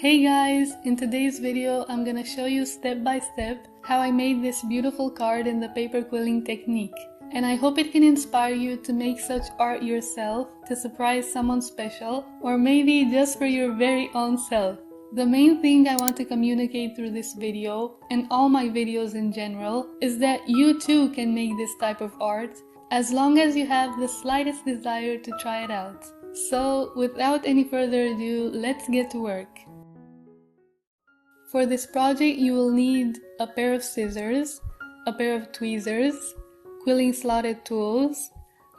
Hey guys, in today's video I'm gonna show you step by step how I made this beautiful card in the paper quilling technique. And I hope it can inspire you to make such art yourself to surprise someone special, or maybe just for your very own self. The main thing I want to communicate through this video, and all my videos in general, is that you too can make this type of art, as long as you have the slightest desire to try it out. So, without any further ado, let's get to work. For this project, you will need a pair of scissors, a pair of tweezers, quilling slotted tools.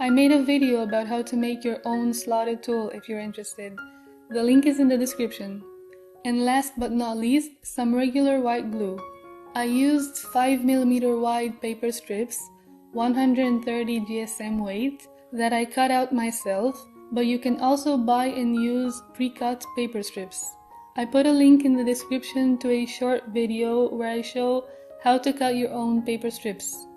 I made a video about how to make your own slotted tool if you're interested. The link is in the description. And last but not least, some regular white glue. I used 5mm wide paper strips, 130 GSM weight, that I cut out myself, but you can also buy and use pre-cut paper strips. I put a link in the description to a short video where I show how to cut your own paper strips.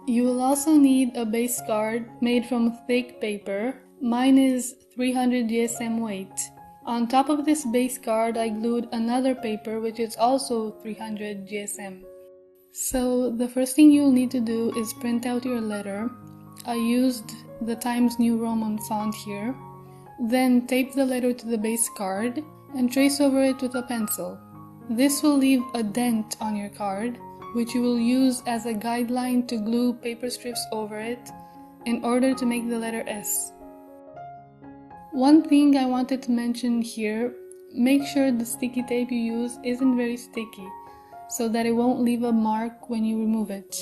You will also need a base card made from thick paper. Mine is 300 GSM weight. On top of this base card, I glued another paper which is also 300 GSM. So the first thing you'll need to do is print out your letter. I used the Times New Roman font here. Then tape the letter to the base card and trace over it with a pencil. This will leave a dent on your card, which you will use as a guideline to glue paper strips over it in order to make the letter S. One thing I wanted to mention here, make sure the sticky tape you use isn't very sticky, so that it won't leave a mark when you remove it.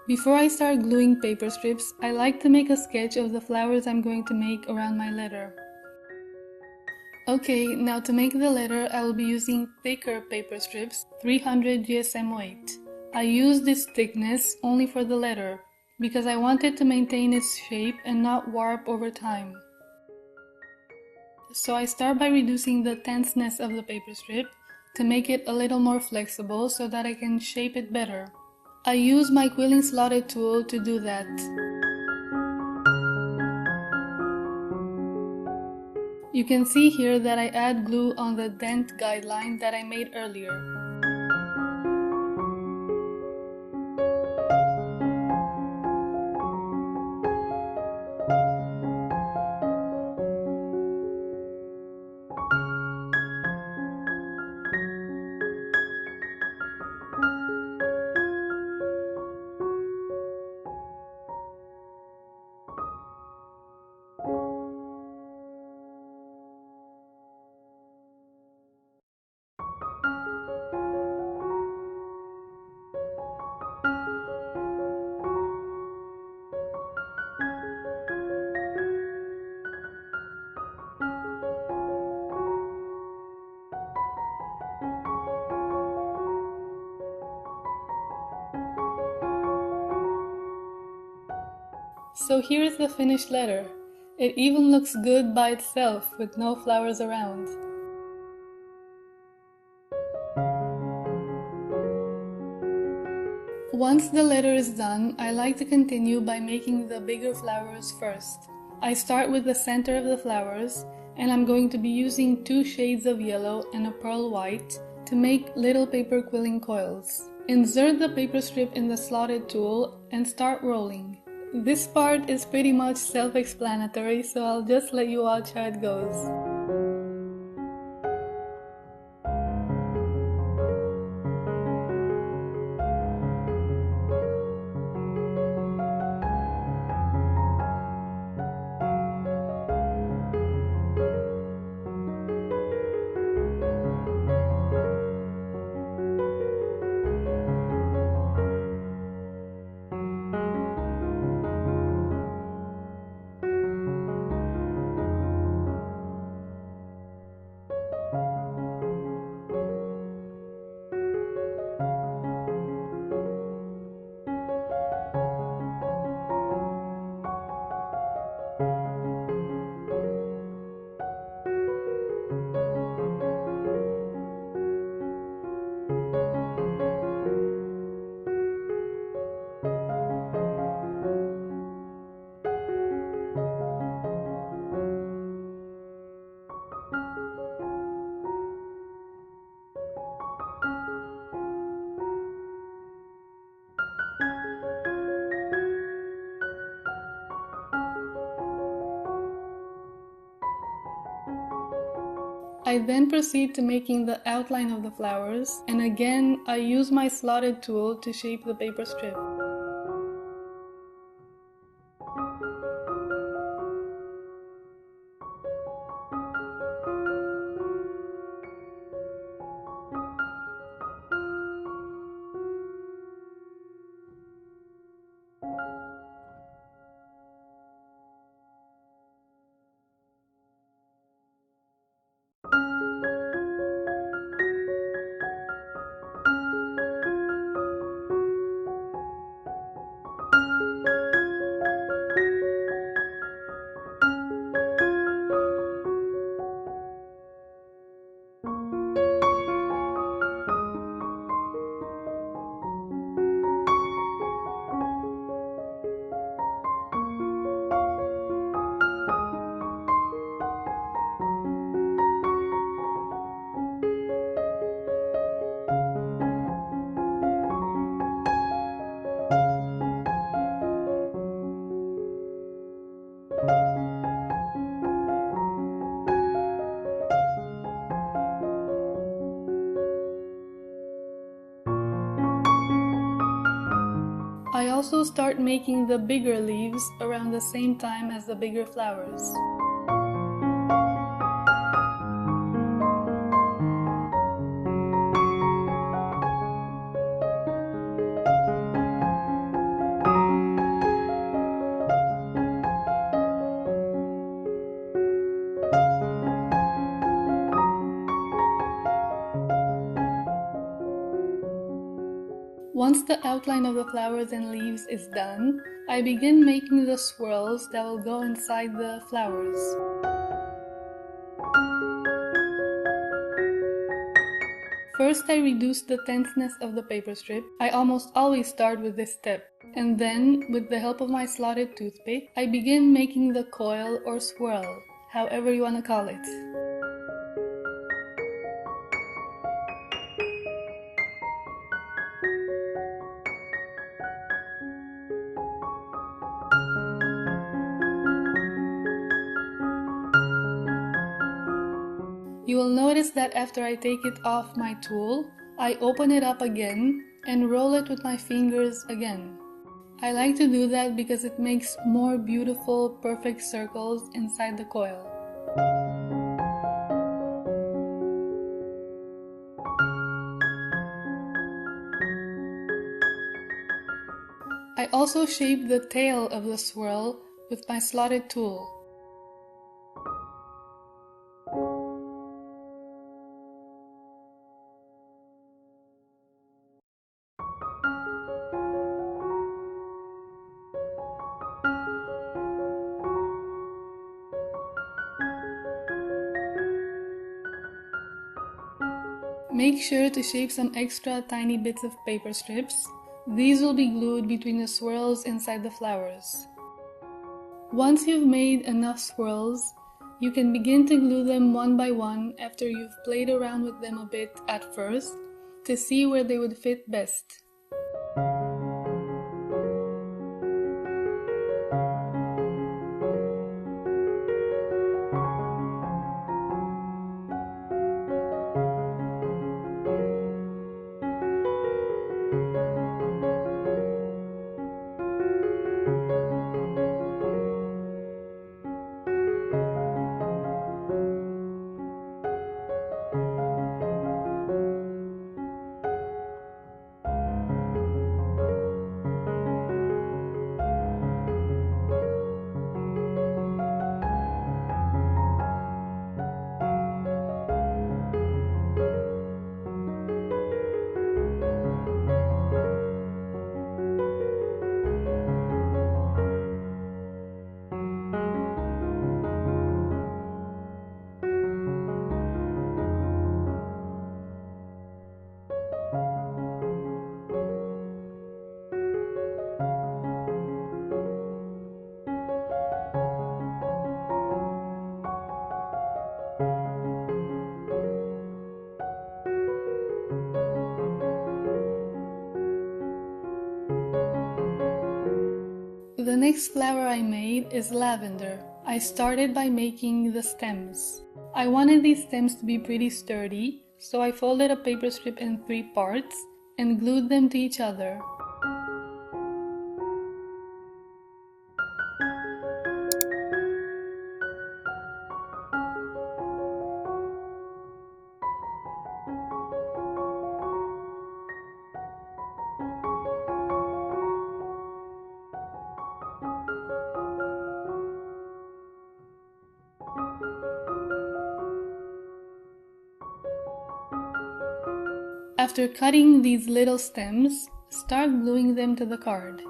Before I start gluing paper strips, I like to make a sketch of the flowers I'm going to make around my letter. Okay, now to make the letter, I will be using thicker paper strips, 300 GSM weight. I use this thickness only for the letter, because I want it to maintain its shape and not warp over time. So I start by reducing the tenseness of the paper strip to make it a little more flexible so that I can shape it better. I use my quilling slotted tool to do that. You can see here that I add glue on the dent guideline that I made earlier. So here's the finished letter. It even looks good by itself with no flowers around. Once the letter is done, I like to continue by making the bigger flowers first. I start with the center of the flowers, and I'm going to be using 2 shades of yellow and a pearl white to make little paper quilling coils. Insert the paper strip in the slotted tool and start rolling. This part is pretty much self-explanatory, so I'll just let you watch how it goes. I then proceed to making the outline of the flowers, and again I use my slotted tool to shape the paper strip. I also start making the bigger leaves around the same time as the bigger flowers. Once the outline of the flowers and leaves is done, I begin making the swirls that will go inside the flowers. First, I reduce the tenseness of the paper strip. I almost always start with this step. And then, with the help of my slotted toothpick, I begin making the coil or swirl, however you want to call it. You will notice that after I take it off my tool, I open it up again and roll it with my fingers again. I like to do that because it makes more beautiful, perfect circles inside the coil. I also shape the tail of the swirl with my slotted tool. Make sure to shape some extra tiny bits of paper strips. These will be glued between the swirls inside the flowers. Once you've made enough swirls, you can begin to glue them one by one after you've played around with them a bit at first to see where they would fit best. The next flower I made is lavender. I started by making the stems. I wanted these stems to be pretty sturdy, so I folded a paper strip in 3 parts and glued them to each other. After cutting these little stems, start gluing them to the card.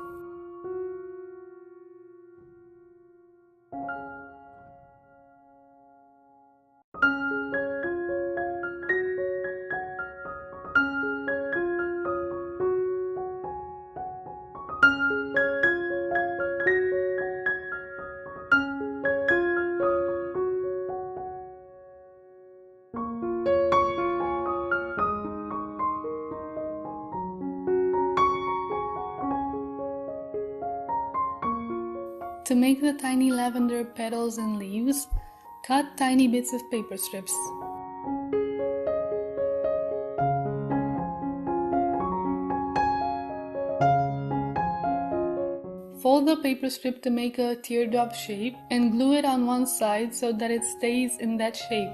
To make the tiny lavender petals and leaves, cut tiny bits of paper strips. Fold the paper strip to make a teardrop shape and glue it on one side so that it stays in that shape.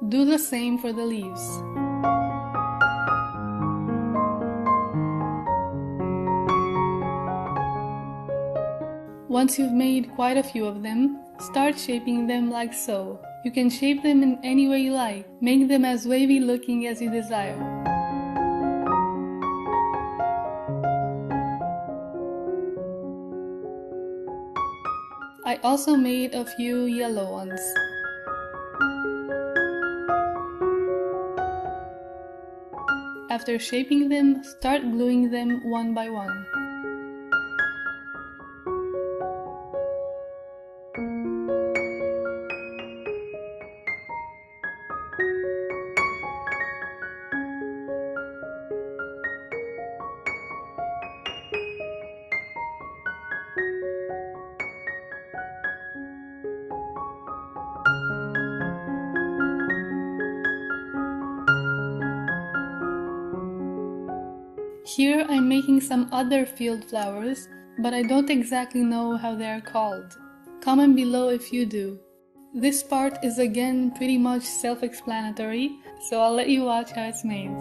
Do the same for the leaves. Once you've made quite a few of them, start shaping them like so. You can shape them in any way you like. Make them as wavy looking as you desire. I also made a few yellow ones. After shaping them, start gluing them one by one. Here I'm making some other field flowers, but I don't exactly know how they are called. Comment below if you do. This part is again pretty much self-explanatory, so I'll let you watch how it's made.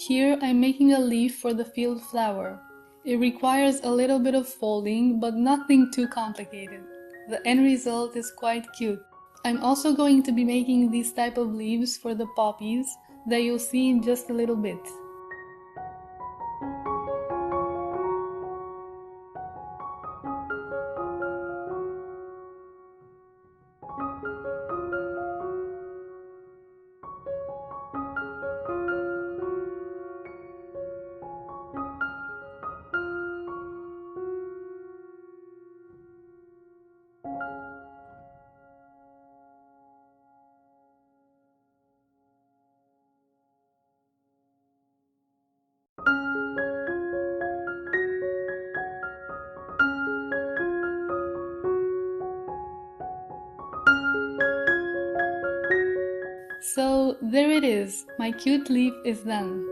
Here I'm making a leaf for the field flower. It requires a little bit of folding, but nothing too complicated. The end result is quite cute. I'm also going to be making these type of leaves for the poppies that you'll see in just a little bit. So there it is, my cute leaf is done.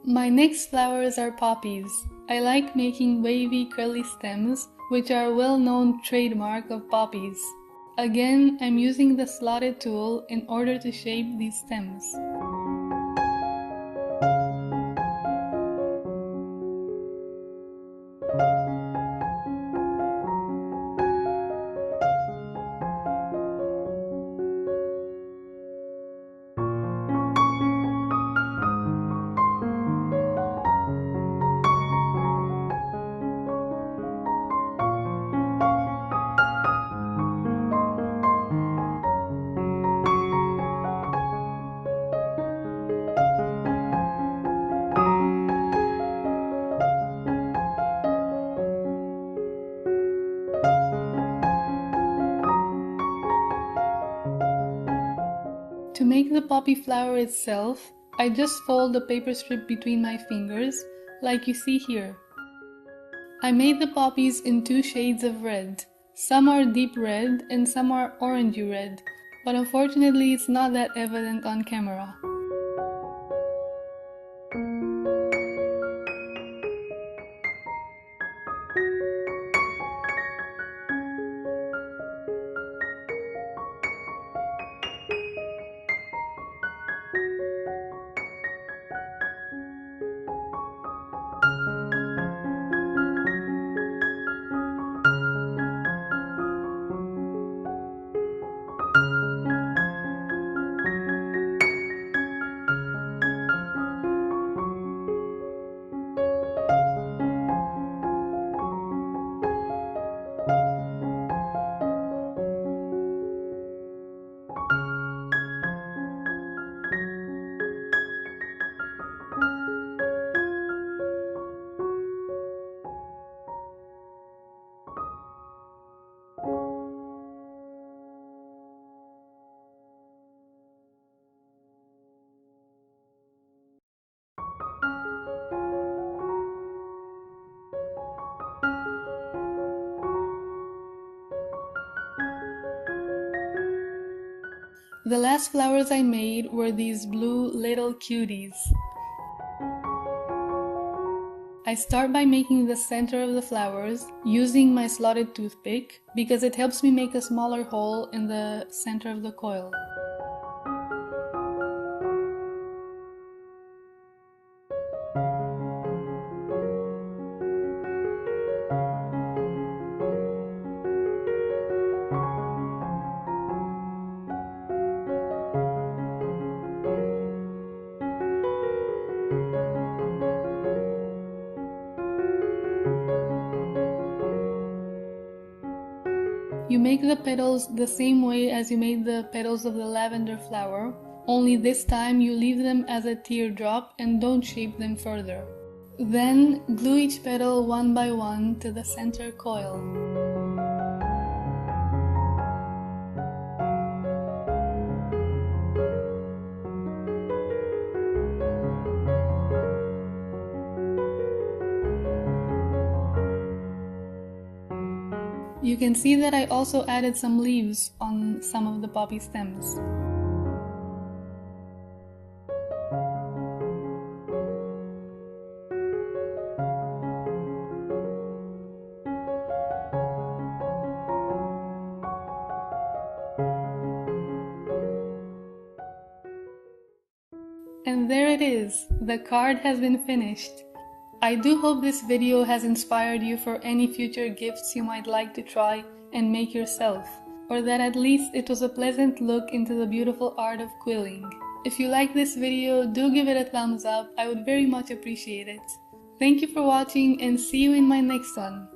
My next flowers are poppies. I like making wavy curly stems, which are a well-known trademark of poppies. Again, I'm using the slotted tool in order to shape these stems. To make the poppy flower itself, I just fold the paper strip between my fingers, like you see here. I made the poppies in two shades of red. Some are deep red and some are orangey red, but unfortunately it's not that evident on camera. The last flowers I made were these blue little cuties. I start by making the center of the flowers using my slotted toothpick because it helps me make a smaller hole in the center of the coil. You make the petals the same way as you made the petals of the lavender flower, only this time you leave them as a teardrop and don't shape them further. Then glue each petal one by one to the center coil. You can see that I also added some leaves on some of the poppy stems. And there it is, the card has been finished. I do hope this video has inspired you for any future gifts you might like to try and make yourself, or that at least it was a pleasant look into the beautiful art of quilling. If you like this video, do give it a thumbs up, I would very much appreciate it. Thank you for watching and see you in my next one.